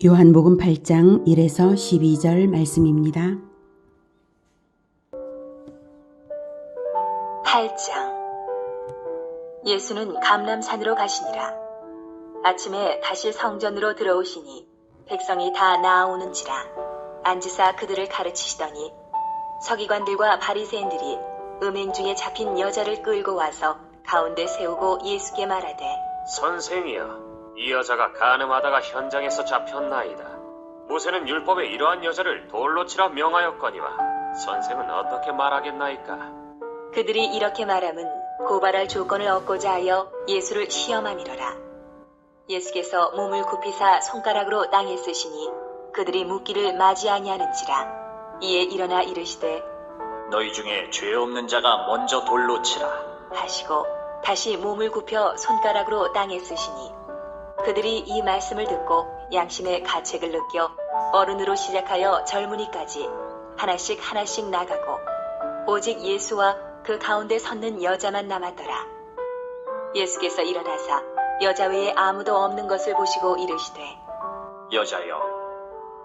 요한복음 8장 1에서 12절 말씀입니다. 8장. 예수는 감람산으로 가시니라. 아침에 다시 성전으로 들어오시니 백성이 다 나아오는지라. 앉으사 그들을 가르치시더니 서기관들과 바리새인들이 음행 중에 잡힌 여자를 끌고 와서 가운데 세우고 예수께 말하되, 선생이여, 이 여자가 간음하다가 현장에서 잡혔나이다. 모세는 율법에 이러한 여자를 돌로 치라 명하였거니와 선생은 어떻게 말하겠나이까? 그들이 이렇게 말함은 고발할 조건을 얻고자 하여 예수를 시험함이로라. 예수께서 몸을 굽히사 손가락으로 땅에 쓰시니 그들이 묻기를 맞이 아니하는지라. 이에 일어나 이르시되, 너희 중에 죄 없는 자가 먼저 돌로 치라. 하시고 다시 몸을 굽혀 손가락으로 땅에 쓰시니 그들이 이 말씀을 듣고 양심의 가책을 느껴 어른으로 시작하여 젊은이까지 하나씩 나가고 오직 예수와 그 가운데 섰는 여자만 남았더라. 예수께서 일어나사 여자 외에 아무도 없는 것을 보시고 이르시되, 여자여,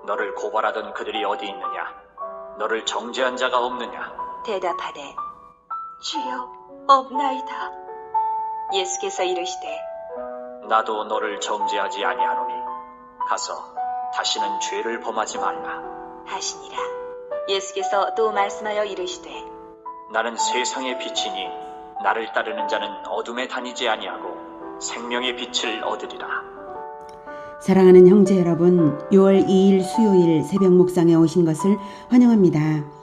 너를 고발하던 그들이 어디 있느냐? 너를 정죄한 자가 없느냐? 대답하되, 주여, 없나이다. 예수께서 이르시되, 나도 너를 정죄하지 아니하노니 가서 다시는 죄를 범하지 말라. 하시니라. 예수께서 또 말씀하여 이르시되, 나는 세상의 빛이니 나를 따르는 자는 어둠에 다니지 아니하고 생명의 빛을 얻으리라. 사랑하는 형제 여러분, 6월 2일 수요일 새벽 묵상에 오신 것을 환영합니다.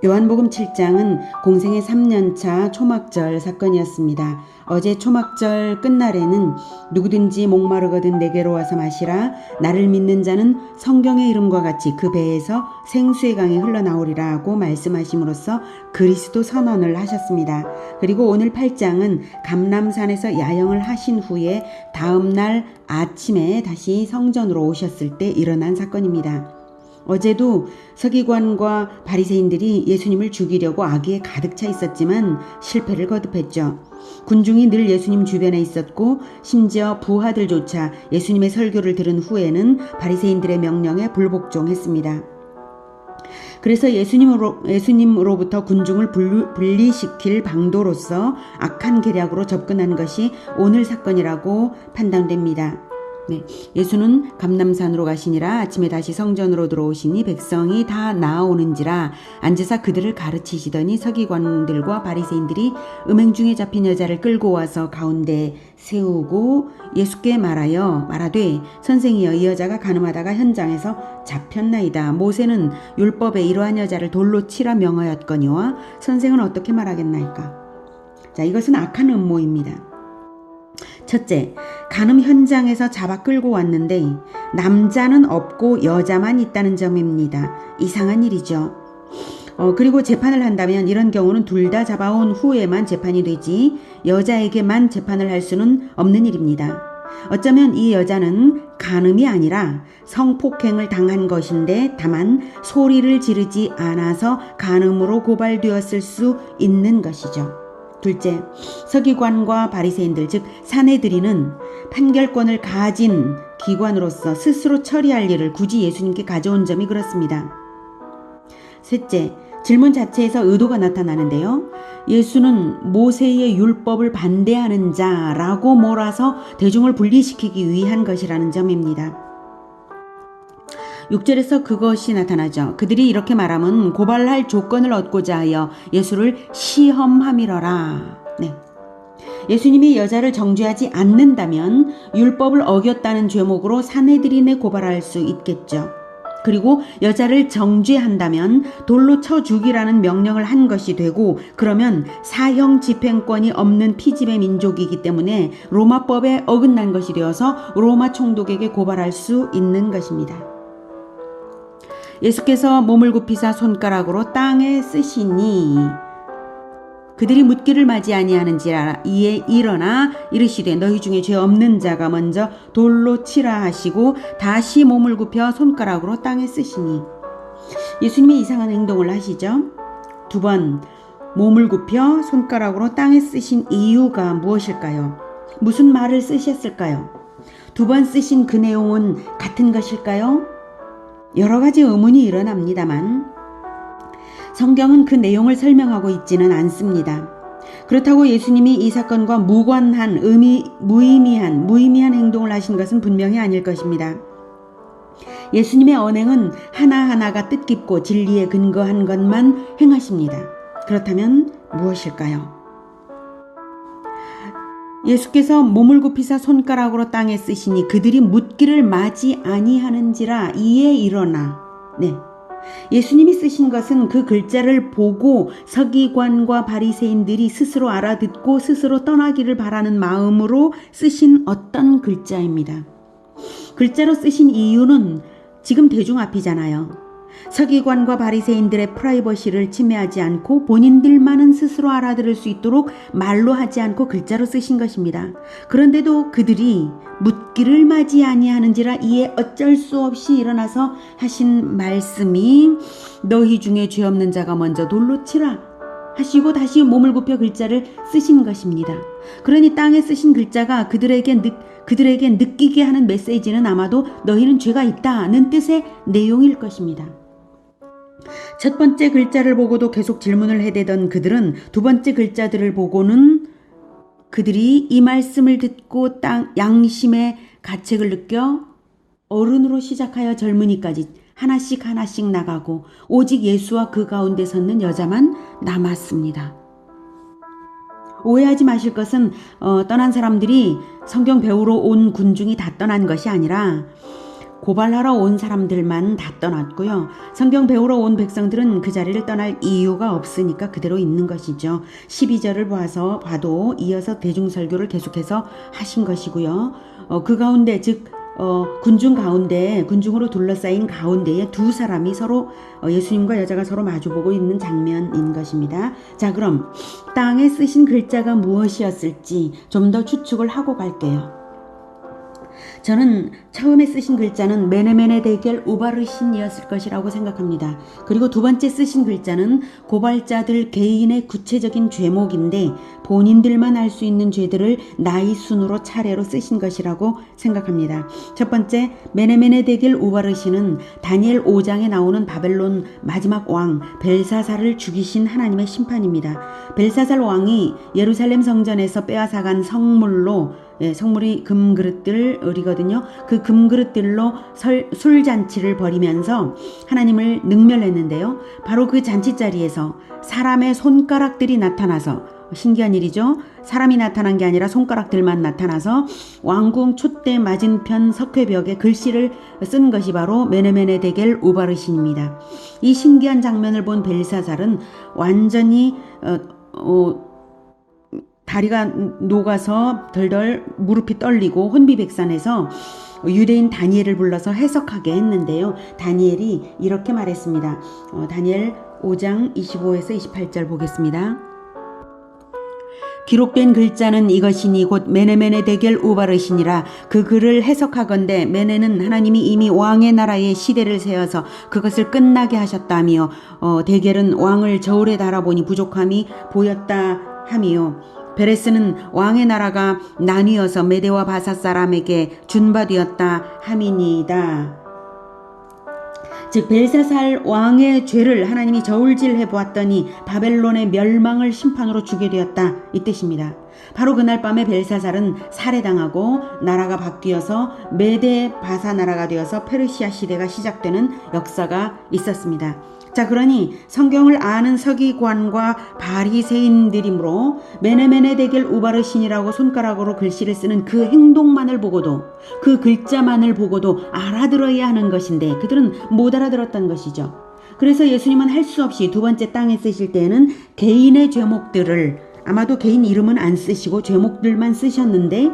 요한복음 7장은 공생의 3년차 초막절 사건이었습니다. 어제 초막절 끝날에는 누구든지 목마르거든 내게로 와서 마시라. 나를 믿는 자는 성경의 이름과 같이 그 배에서 생수의 강이 흘러나오리라 하고 말씀하심으로써 그리스도 선언을 하셨습니다. 그리고 오늘 8장은 감람산에서 야영을 하신 후에 다음날 아침에 다시 성전으로 오셨을 때 일어난 사건입니다. 어제도 서기관과 바리새인들이 예수님을 죽이려고 악의에 가득 차 있었지만 실패를 거듭했죠. 군중이 늘 예수님 주변에 있었고 심지어 부하들조차 예수님의 설교를 들은 후에는 바리새인들의 명령에 불복종했습니다. 그래서 예수님으로부터 군중을 분리시킬 방도로서 악한 계략으로 접근한 것이 오늘 사건이라고 판단됩니다. 예수는 감람산으로 가시니라. 아침에 다시 성전으로 들어오시니 백성이 다 나아오는지라. 앉으사 그들을 가르치시더니 서기관들과 바리새인들이 음행 중에 잡힌 여자를 끌고 와서 가운데 세우고 예수께 말하되, 선생이여, 이 여자가 간음하다가 현장에서 잡혔나이다. 모세는 율법에 이러한 여자를 돌로 치라 명하였거니와 선생은 어떻게 말하겠나이까? 자, 이것은 악한 음모입니다. 첫째, 간음 현장에서 잡아 끌고 왔는데 남자는 없고 여자만 있다는 점입니다. 이상한 일이죠. 그리고 재판을 한다면 이런 경우는 둘 다 잡아온 후에만 재판이 되지 여자에게만 재판을 할 수는 없는 일입니다. 어쩌면 이 여자는 간음이 아니라 성폭행을 당한 것인데 다만 소리를 지르지 않아서 간음으로 고발되었을 수 있는 것이죠. 둘째, 서기관과 바리새인들 즉 사내들이는 판결권을 가진 기관으로서 스스로 처리할 일을 굳이 예수님께 가져온 점이 그렇습니다. 셋째, 질문 자체에서 의도가 나타나는데요. 예수는 모세의 율법을 반대하는 자라고 몰아서 대중을 분리시키기 위한 것이라는 점입니다. 6절에서 그것이 나타나죠. 그들이 이렇게 말하면 고발할 조건을 얻고자 하여 예수를 시험함이러라. 예수님이 여자를 정죄하지 않는다면 율법을 어겼다는 죄목으로 사내들인에 고발할 수 있겠죠. 그리고 여자를 정죄한다면 돌로 쳐 죽이라는 명령을 한 것이 되고, 그러면 사형 집행권이 없는 피지배 민족이기 때문에 로마법에 어긋난 것이 되어서 로마 총독에게 고발할 수 있는 것입니다. 예수께서 몸을 굽히사 손가락으로 땅에 쓰시니 그들이 묻기를 맞이 아니하는지라. 이에 일어나 이르시되, 너희 중에 죄 없는 자가 먼저 돌로 치라 하시고 다시 몸을 굽혀 손가락으로 땅에 쓰시니. 예수님이 이상한 행동을 하시죠. 두 번 몸을 굽혀 손가락으로 땅에 쓰신 이유가 무엇일까요? 무슨 말을 쓰셨을까요? 두 번 쓰신 그 내용은 같은 것일까요? 여러 가지 의문이 일어납니다만 성경은 그 내용을 설명하고 있지는 않습니다. 그렇다고 예수님이 이 사건과 무관한 무의미한 행동을 하신 것은 분명히 아닐 것입니다. 예수님의 언행은 하나하나가 뜻깊고 진리에 근거한 것만 행하십니다. 그렇다면 무엇일까요? 예수께서 몸을 굽히사 손가락으로 땅에 쓰시니 그들이 묻기를 마지 아니하는지라 이에 일어나. 네. 예수님이 쓰신 것은 그 글자를 보고 서기관과 바리새인들이 스스로 알아듣고 스스로 떠나기를 바라는 마음으로 쓰신 어떤 글자입니다. 글자로 쓰신 이유는 지금 대중 앞이잖아요. 서기관과 바리새인들의 프라이버시를 침해하지 않고 본인들만은 스스로 알아들을 수 있도록 말로 하지 않고 글자로 쓰신 것입니다. 그런데도 그들이 묻기를 맞이 아니하는지라 이에 어쩔 수 없이 일어나서 하신 말씀이 너희 중에 죄 없는 자가 먼저 돌로 치라 하시고 다시 몸을 굽혀 글자를 쓰신 것입니다. 그러니 땅에 쓰신 글자가 그들에게 느끼게 하는 메시지는 아마도 너희는 죄가 있다는 뜻의 내용일 것입니다. 첫 번째 글자를 보고도 계속 질문을 해대던 그들은 두 번째 글자들을 보고는 그들이 이 말씀을 듣고 양심의 가책을 느껴 어른으로 시작하여 젊은이까지 하나씩 나가고 오직 예수와 그 가운데 섰는 여자만 남았습니다. 오해하지 마실 것은 떠난 사람들이 성경 배우러 온 군중이 다 떠난 것이 아니라 고발하러 온 사람들만 다 떠났고요. 성경 배우러 온 백성들은 그 자리를 떠날 이유가 없으니까 그대로 있는 것이죠. 12절을 봐도 이어서 대중설교를 계속해서 하신 것이고요. 그 가운데 즉 군중으로 둘러싸인 가운데에 두 사람이 서로 예수님과 여자가 서로 마주보고 있는 장면인 것입니다. 자, 그럼 땅에 쓰신 글자가 무엇이었을지 좀 더 추측을 하고 갈게요. 저는 처음에 쓰신 글자는 메네메네 데겔 우바르신이었을 것이라고 생각합니다. 그리고 두 번째 쓰신 글자는 고발자들 개인의 구체적인 죄목인데 본인들만 알 수 있는 죄들을 나이 순으로 차례로 쓰신 것이라고 생각합니다. 첫 번째 메네메네 데겔 우바르신은 다니엘 5장에 나오는 바벨론 마지막 왕 벨사살을 죽이신 하나님의 심판입니다. 벨사살 왕이 예루살렘 성전에서 빼앗아간 성물이 금그릇들이거든요. 그 금그릇들로 술잔치를 벌이면서 하나님을 능멸했는데요. 바로 그 잔치 자리에서 사람의 손가락들이 나타나서 신기한 일이죠. 사람이 나타난 게 아니라 손가락들만 나타나서 왕궁 촛대 맞은편 석회벽에 글씨를 쓴 것이 바로 메네메네 데겔 우바르신입니다. 이 신기한 장면을 본 벨사살은 완전히 다리가 녹아서 덜덜 무릎이 떨리고 혼비백산해서 유대인 다니엘을 불러서 해석하게 했는데요. 다니엘이 이렇게 말했습니다. 다니엘 5장 25에서 28절 보겠습니다. 기록된 글자는 이것이니 곧 메네메네 데겔 우바르시니라. 그 글을 해석하건대 메네는 하나님이 이미 왕의 나라의 시대를 세워서 그것을 끝나게 하셨다며 데겔은 왕을 저울에 달아보니 부족함이 보였다 하미요. 베레스는 왕의 나라가 나뉘어서 메대와 바사 사람에게 준바되었다 함이니이다. 즉 벨사살 왕의 죄를 하나님이 저울질해 보았더니 바벨론의 멸망을 심판으로 주게 되었다 이 뜻입니다. 바로 그날 밤에 벨사살은 살해당하고 나라가 바뀌어서 메대 바사 나라가 되어서 페르시아 시대가 시작되는 역사가 있었습니다. 자, 그러니 성경을 아는 서기관과 바리새인들이므로 메네메네 데겔 우바르신이라고 손가락으로 글씨를 쓰는 그 행동만을 보고도 그 글자만을 보고도 알아들어야 하는 것인데 그들은 못 알아들었던 것이죠. 그래서 예수님은 할 수 없이 두 번째 땅에 쓰실 때에는 개인의 죄목들을 아마도 개인 이름은 안 쓰시고 죄목들만 쓰셨는데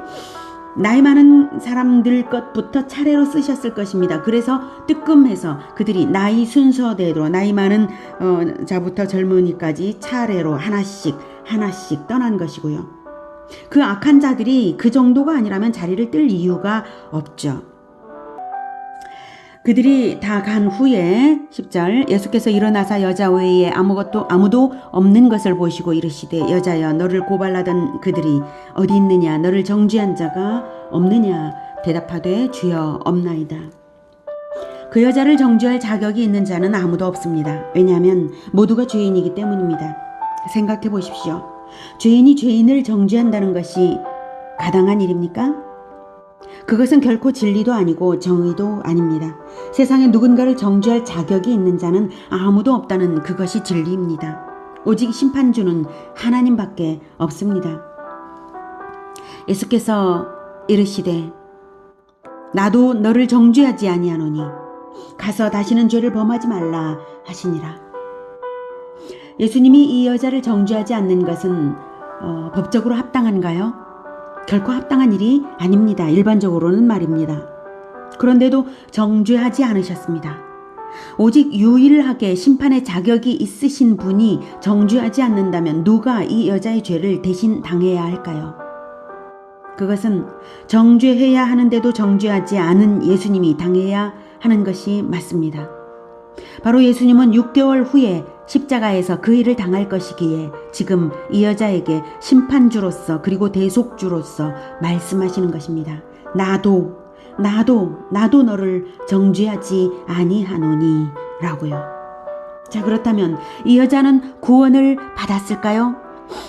나이 많은 사람들 것부터 차례로 쓰셨을 것입니다. 그래서 뜨끔해서 그들이 나이 순서대로 나이 많은 자부터 젊은이까지 차례로 하나씩 떠난 것이고요. 그 악한 자들이 그 정도가 아니라면 자리를 뜰 이유가 없죠. 그들이 다 간 후에 10절 예수께서 일어나사 여자 외에 아무도 없는 것을 보시고 이르시되 여자여 너를 고발하던 그들이 어디 있느냐 너를 정죄한 자가 없느냐 대답하되 주여 없나이다. 그 여자를 정죄할 자격이 있는 자는 아무도 없습니다. 왜냐하면 모두가 죄인이기 때문입니다. 생각해 보십시오. 죄인이 죄인을 정죄한다는 것이 가당한 일입니까? 그것은 결코 진리도 아니고 정의도 아닙니다. 세상에 누군가를 정죄할 자격이 있는 자는 아무도 없다는 그것이 진리입니다. 오직 심판주는 하나님밖에 없습니다. 예수께서 이르시되 나도 너를 정죄하지 아니하노니 가서 다시는 죄를 범하지 말라 하시니라. 예수님이 이 여자를 정죄하지 않는 것은 법적으로 합당한가요? 결코 합당한 일이 아닙니다. 일반적으로는 말입니다. 그런데도 정죄하지 않으셨습니다. 오직 유일하게 심판의 자격이 있으신 분이 정죄하지 않는다면 누가 이 여자의 죄를 대신 당해야 할까요? 그것은 정죄해야 하는데도 정죄하지 않은 예수님이 당해야 하는 것이 맞습니다. 바로 예수님은 6개월 후에 십자가에서 그 일을 당할 것이기에 지금 이 여자에게 심판주로서 그리고 대속주로서 말씀하시는 것입니다. 나도 너를 정죄하지 아니하노니 라고요. 자, 그렇다면 이 여자는 구원을 받았을까요?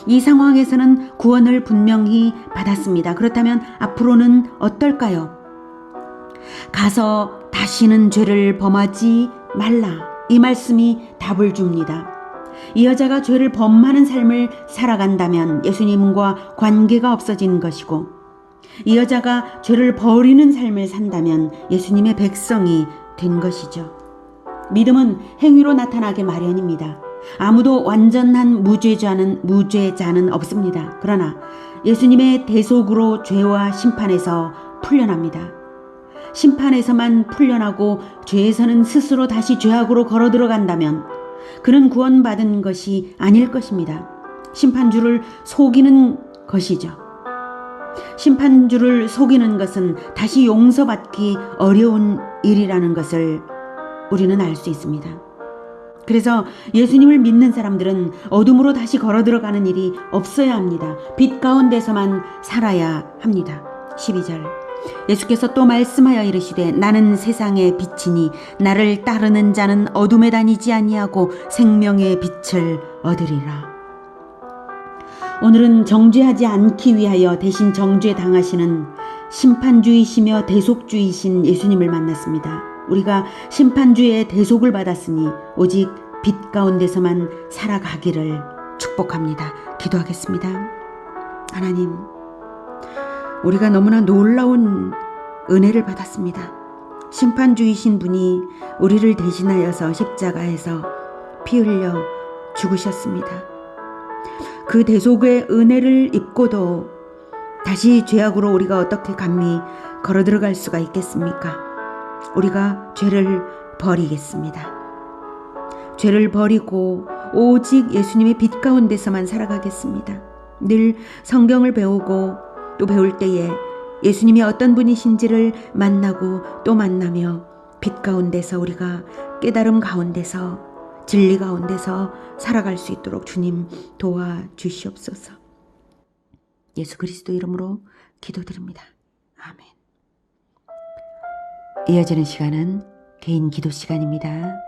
이 상황에서는 구원을 분명히 받았습니다. 그렇다면 앞으로는 어떨까요? 가서 다시는 죄를 범하지 말라. 이 말씀이 답을 줍니다. 이 여자가 죄를 범하는 삶을 살아간다면 예수님과 관계가 없어진 것이고, 이 여자가 죄를 버리는 삶을 산다면 예수님의 백성이 된 것이죠. 믿음은 행위로 나타나게 마련입니다. 아무도 완전한 무죄자는 없습니다. 그러나 예수님의 대속으로 죄와 심판에서 풀려납니다. 심판에서만 풀려나고 죄에서는 스스로 다시 죄악으로 걸어 들어간다면 그는 구원받은 것이 아닐 것입니다. 심판주를 속이는 것이죠. 심판주를 속이는 것은 다시 용서받기 어려운 일이라는 것을 우리는 알 수 있습니다. 그래서 예수님을 믿는 사람들은 어둠으로 다시 걸어 들어가는 일이 없어야 합니다. 빛 가운데서만 살아야 합니다. 12절 예수께서 또 말씀하여 이르시되 나는 세상의 빛이니 나를 따르는 자는 어둠에 다니지 아니하고 생명의 빛을 얻으리라. 오늘은 정죄하지 않기 위하여 대신 정죄당하시는 심판주이시며 대속주이신 예수님을 만났습니다. 우리가 심판주의 대속을 받았으니 오직 빛 가운데서만 살아가기를 축복합니다. 기도하겠습니다. 하나님, 우리가 너무나 놀라운 은혜를 받았습니다. 심판주이신 분이 우리를 대신하여서 십자가에서 피 흘려 죽으셨습니다. 그 대속의 은혜를 입고도 다시 죄악으로 우리가 어떻게 감히 걸어 들어갈 수가 있겠습니까? 우리가 죄를 버리겠습니다. 죄를 버리고 오직 예수님의 빛 가운데서만 살아가겠습니다. 늘 성경을 배우고 또 배울 때에 예수님이 어떤 분이신지를 만나고 또 만나며 빛 가운데서 우리가 깨달음 가운데서 진리 가운데서 살아갈 수 있도록 주님 도와주시옵소서. 예수 그리스도 이름으로 기도드립니다. 아멘. 이어지는 시간은 개인 기도 시간입니다.